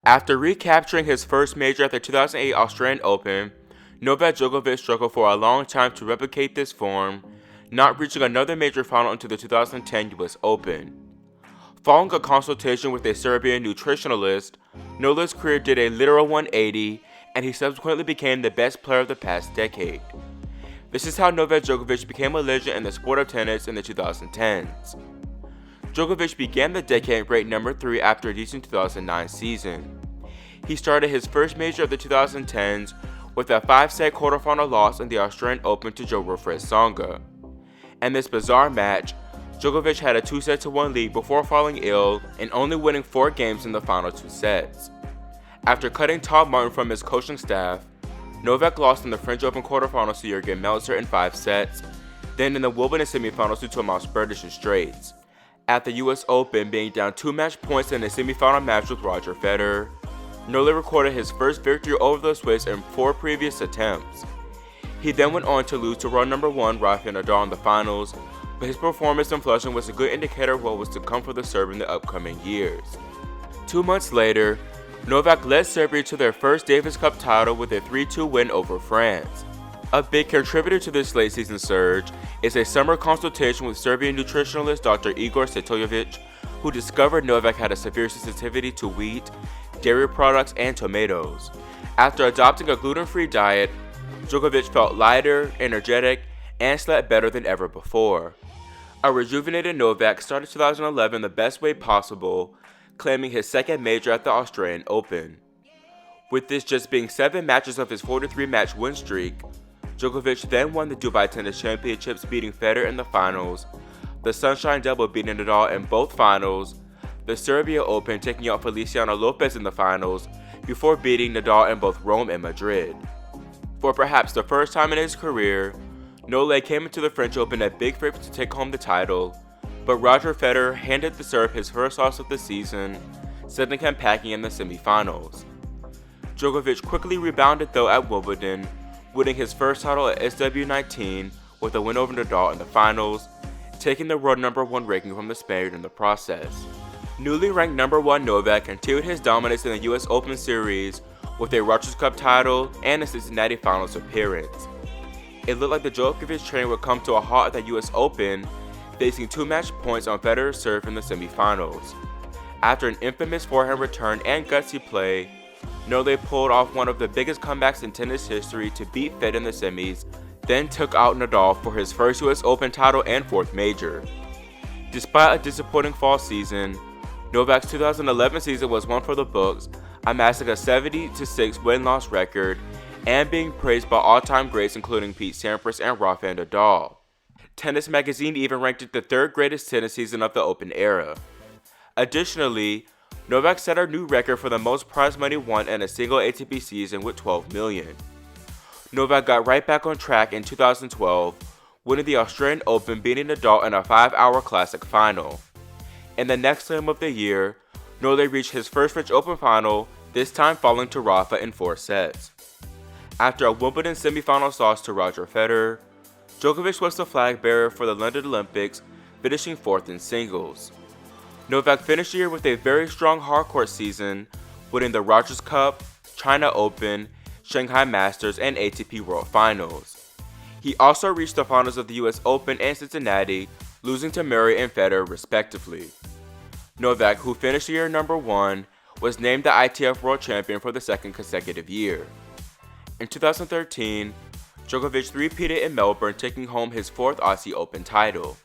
After recapturing his first major at the 2008 Australian Open, Novak Djokovic struggled for a long time to replicate this form, not reaching another major final until the 2010 US Open. Following a consultation with a Serbian nutritionist, Nole's career did a literal 180, and he subsequently became the best player of the past decade. This is how Novak Djokovic became a legend in the sport of tennis in the 2010s. Djokovic began the decade ranked number 3 after a decent 2009 season. He started his first major of the 2010s with a 5-set quarterfinal loss in the Australian Open to Joe-Wilfried Tsonga. In this bizarre match, Djokovic had a 2-1 lead before falling ill and only winning 4 games in the final 2 sets. After cutting Todd Martin from his coaching staff, Novak lost in the French Open quarterfinals to Jurgen Meltzer in 5 sets, then in the Wimbledon semifinals to Tomas Berdych in straights. At the US Open, being down 2 match points in a semifinal match with Roger Federer, Nole recorded his first victory over the Swiss in 4 previous attempts. He then went on to lose to world number 1 Rafael Nadal in the finals, but his performance in Flushing was a good indicator of what was to come for the Serb in the upcoming years. 2 months later, Novak led Serbia to their first Davis Cup title with a 3-2 win over France. A big contributor to this late season surge is a summer consultation with Serbian nutritionist Dr. Igor Stojkovic, who discovered Novak had a severe sensitivity to wheat, dairy products, and tomatoes. After adopting a gluten-free diet, Djokovic felt lighter, energetic, and slept better than ever before. A rejuvenated Novak started 2011 the best way possible, claiming his second major at the Australian Open. With this just being 7 matches of his 43-match win streak, Djokovic then won the Dubai Tennis Championships, beating Federer in the finals, the Sunshine Double beating Nadal in both finals, the Serbia Open taking out Feliciano Lopez in the finals, before beating Nadal in both Rome and Madrid. For perhaps the first time in his career, Nole came into the French Open at big favorites to take home the title, but Roger Federer handed the Serb his first loss of the season, sending him packing in the semifinals. Djokovic quickly rebounded though at Wimbledon, winning his first title at SW19 with a win over Nadal in the finals, taking the world number 1 ranking from the Spaniard in the process. Newly ranked number 1 Novak continued his dominance in the US Open Series with a Rogers Cup title and a Cincinnati Finals appearance. It looked like the Djokovic train would come to a halt at the US Open, facing 2 match points on Federer's serve in the semifinals. After an infamous forehand return and gutsy play, Nole pulled off one of the biggest comebacks in tennis history to beat Fed in the semis, then took out Nadal for his first US Open title and 4th major. Despite a disappointing fall season, Novak's 2011 season was one for the books, amassing a 70-6 win-loss record and being praised by all-time greats including Pete Sampras and Rafael Nadal. Tennis Magazine even ranked it the 3rd greatest tennis season of the Open era. Additionally, Novak set a new record for the most prize money won in a single ATP season with $12 million. Novak got right back on track in 2012, winning the Australian Open, beating Nadal in a 5-hour classic final. In the next slam of the year, Nole reached his first French Open final, this time falling to Rafa in 4 sets. After a Wimbledon semifinals loss to Roger Federer, Djokovic was the flag bearer for the London Olympics, finishing 4th in singles. Novak finished the year with a very strong hardcourt season, winning the Rogers Cup, China Open, Shanghai Masters, and ATP World Finals. He also reached the finals of the US Open and Cincinnati, losing to Murray and Federer respectively. Novak, who finished the year number 1, was named the ITF World Champion for the 2nd consecutive year. In 2013, Djokovic three-peated in Melbourne, taking home his 4th Aussie Open title.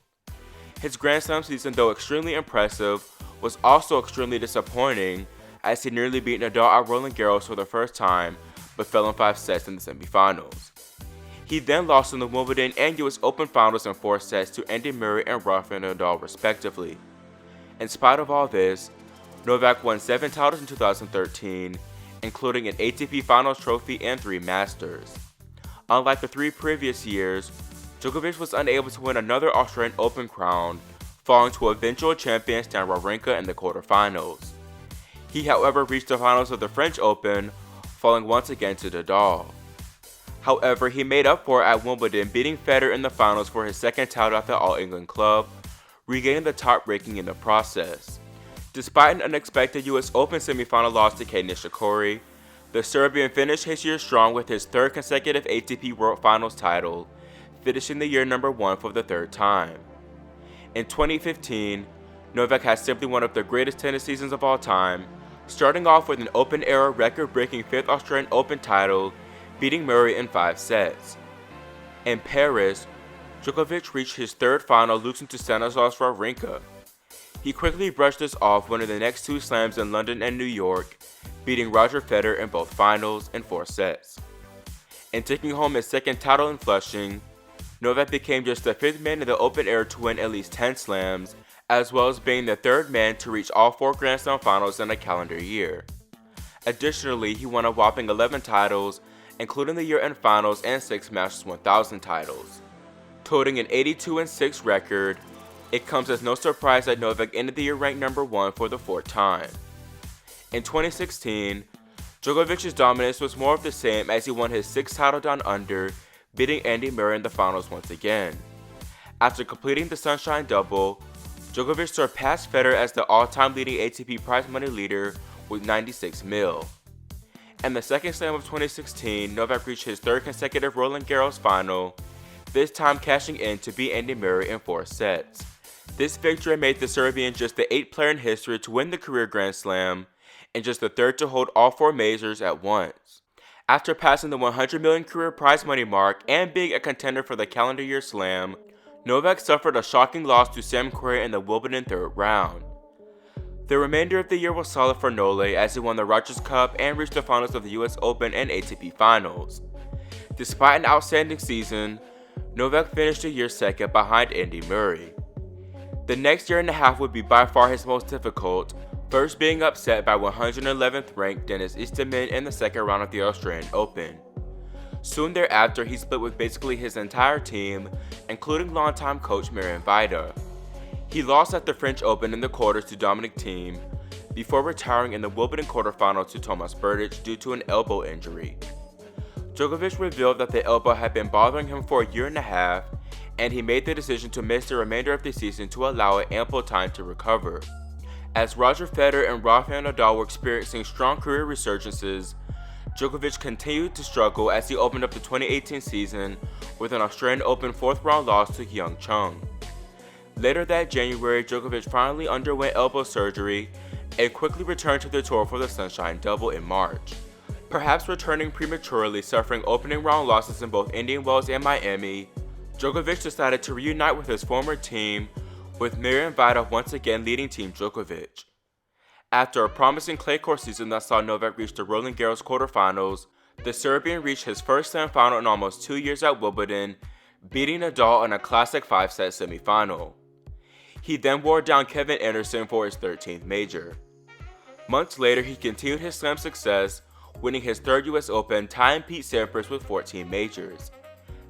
His Grand Slam season, though extremely impressive, was also extremely disappointing, as he nearly beat Nadal at Roland Garros for the first time, but fell in 5 sets in the semifinals. He then lost in the Wimbledon and US Open finals in 4 sets to Andy Murray and Rafael Nadal respectively. In spite of all this, Novak won 7 titles in 2013, including an ATP Finals trophy and 3 Masters. Unlike the 3 previous years, Djokovic was unable to win another Australian Open crown, falling to eventual champion Stan Wawrinka in the quarterfinals. He, however, reached the finals of the French Open, falling once again to Nadal. However, he made up for it at Wimbledon, beating Federer in the finals for his 2nd title at the All England Club, regaining the top ranking in the process. Despite an unexpected US Open semifinal loss to Kei Nishikori, the Serbian finished his year strong with his third consecutive ATP World Finals title, finishing the year number 1 for the third time. In 2015, Novak had simply one of the greatest tennis seasons of all time, starting off with an Open-era record-breaking 5th Australian Open title, beating Murray in 5 sets. In Paris, Djokovic reached his third final, losing to Stanislas Wawrinka. He quickly brushed this off, winning the next 2 slams in London and New York, beating Roger Federer in both finals in 4 sets. And taking home his second title in Flushing, Novak became just the 5th man in the Open era to win at least 10 slams, as well as being the 3rd man to reach all 4 Grand Slam finals in a calendar year. Additionally, he won a whopping 11 titles, including the year-end finals and 6 Masters 1000 titles. Totaling an 82-6 record, it comes as no surprise that Novak ended the year ranked number 1 for the 4th time. In 2016, Djokovic's dominance was more of the same as he won his 6th title down under, beating Andy Murray in the finals once again. After completing the Sunshine Double, Djokovic surpassed Federer as the all-time leading ATP prize money leader with 96 mil. In the second slam of 2016, Novak reached his 3rd consecutive Roland Garros final, this time cashing in to beat Andy Murray in 4 sets. This victory made the Serbian just the 8th player in history to win the career Grand Slam, and just the 3rd to hold all 4 majors at once. After passing the 100 million career prize money mark and being a contender for the calendar year slam, Novak suffered a shocking loss to Sam Querrey in the Wimbledon 3rd round. The remainder of the year was solid for Nole as he won the Rogers Cup and reached the finals of the US Open and ATP Finals. Despite an outstanding season, Novak finished the year 2nd behind Andy Murray. The next year and a half would be by far his most difficult, first being upset by 111th ranked Denis Istomin in the 2nd round of the Australian Open. Soon thereafter, he split with basically his entire team, including longtime coach Marion Vida. He lost at the French Open in the quarters to Dominic Thiem, before retiring in the Wimbledon quarterfinal to Tomas Berdych due to an elbow injury. Djokovic revealed that the elbow had been bothering him for a year and a half, and he made the decision to miss the remainder of the season to allow it ample time to recover. As Roger Federer and Rafael Nadal were experiencing strong career resurgences, Djokovic continued to struggle as he opened up the 2018 season with an Australian Open 4th round loss to Hyun Chung. Later that January, Djokovic finally underwent elbow surgery and quickly returned to the tour for the Sunshine Double in March. Perhaps returning prematurely, suffering opening round losses in both Indian Wells and Miami, Djokovic decided to reunite with his former team, with Marion Vida once again leading Team Djokovic. After a promising clay court season that saw Novak reach the Roland Garros quarterfinals, the Serbian reached his first slam final in almost 2 years at Wimbledon, beating Nadal in a classic 5-set semifinal. He then wore down Kevin Anderson for his 13th major. Months later, he continued his slam success, winning his 3rd US Open, tying Pete Sampras with 14 majors.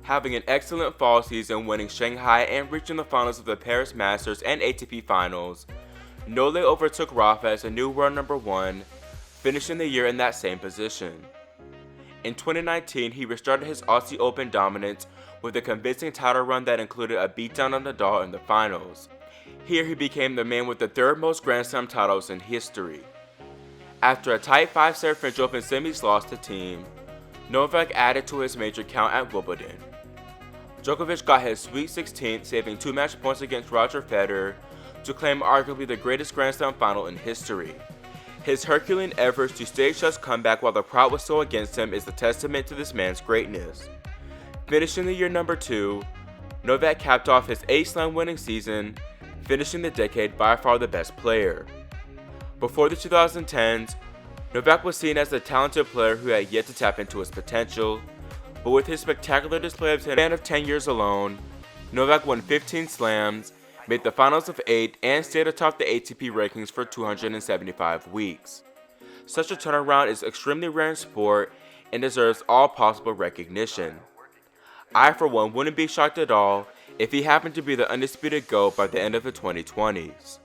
Having an excellent fall season, winning Shanghai and reaching the finals of the Paris Masters and ATP Finals, Nole overtook Rafa as a new world number 1, finishing the year in that same position. In 2019, he restarted his Aussie Open dominance with a convincing title run that included a beatdown on Nadal in the finals. Here he became the man with the 3rd most Grand Slam titles in history. After a tight 5-set French Open semis loss to Thiem, Novak added to his major count at Wimbledon. Djokovic got his Sweet 16th, saving 2 match points against Roger Federer to claim arguably the greatest Grand Slam final in history. His Herculean efforts to stage such comeback while the crowd was so against him is a testament to this man's greatness. Finishing the year number 2, Novak capped off his 8 slam winning season, finishing the decade by far the best player. Before the 2010s, Novak was seen as a talented player who had yet to tap into his potential, but with his spectacular display of span of 10 years alone, Novak won 15 slams, made the finals of 8, and stayed atop the ATP rankings for 275 weeks. Such a turnaround is extremely rare in sport and deserves all possible recognition. I, for one, wouldn't be shocked at all if he happened to be the undisputed GOAT by the end of the 2020s.